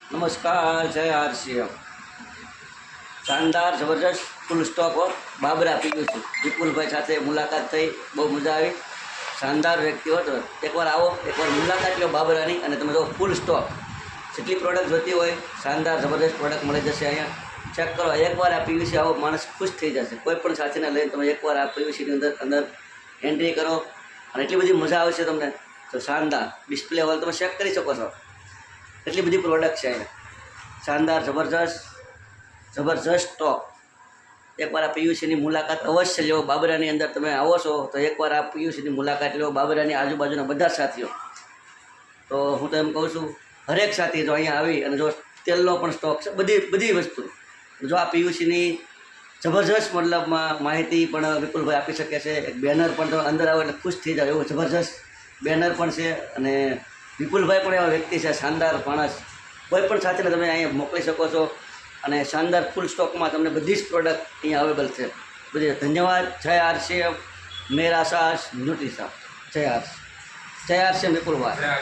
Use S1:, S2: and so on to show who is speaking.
S1: नमस्कार, जय आरसीएम। शानदार जबरदस्त फूल स्टॉक बाबरा पीव्યું છું વિપુલભાઈ સાથે મુલાકાત થઈ, બહુ મજા આવી। શાનદાર વ્યક્તિ હતો, એકવાર આવો, એકવાર મુલાકાત લો બાબરાની અને તમે જો ફૂલ સ્ટોક જેટલી પ્રોડક્ટ જોતી હોય શાનદાર જબરદસ્ત પ્રોડક્ટ મળી જશે અહીંયા। ચેક કરો, એકવાર આ પીવીસી આવો માણસ ખુશ થઈ જશે। કોઈ પણ સાથીને લઈને તમે એકવાર આ પીવીસીની અંદર એન્ટ્રી કરો અને એટલી બધી મજા આવશે તમને। તો શાનદાર ડિસ્પ્લે હોલ તમે ચેક કરી શકો છો, એટલી બધી પ્રોડક્ટ છે અહીંયા। શાનદાર જબરજસ્ત સ્ટોક। એકવાર આ પીયુસીની મુલાકાત અવશ્ય લો। બાબરાની અંદર તમે આવો છો તો એકવાર આ પીયુસીની મુલાકાત લો, બાબરાની આજુબાજુના બધા સાથીઓ। તો હું તો એમ કહું છું, હરેક સાથી જો અહીંયા આવી અને જો તેલનો પણ સ્ટોક છે, બધી વસ્તુ જો આ પીયુસીની જબરજસ્ત મતલબમાં માહિતી પણ વિપુલભાઈ આપી શકે છે। એક બેનર પણ તમે અંદર આવો એટલે ખુશ થઈ જાવ એવું જબરજસ્ત બેનર પણ છે। અને વિપુલભાઈ પણ એવા વ્યક્તિ છે, શાનદાર માણસ, કોઈ પણ સાથીને તમે અહીંયા મોકલી શકો છો અને શાનદાર ફૂલ સ્ટોકમાં તમને બધી જ પ્રોડક્ટ અહીંયા અવેલેબલ છે બધી। ધન્યવાદ। જય આરસીએમ, મેરા સાસ ન્યુટ્રીશા। જય આરસીએમ વિપુલભાઈ।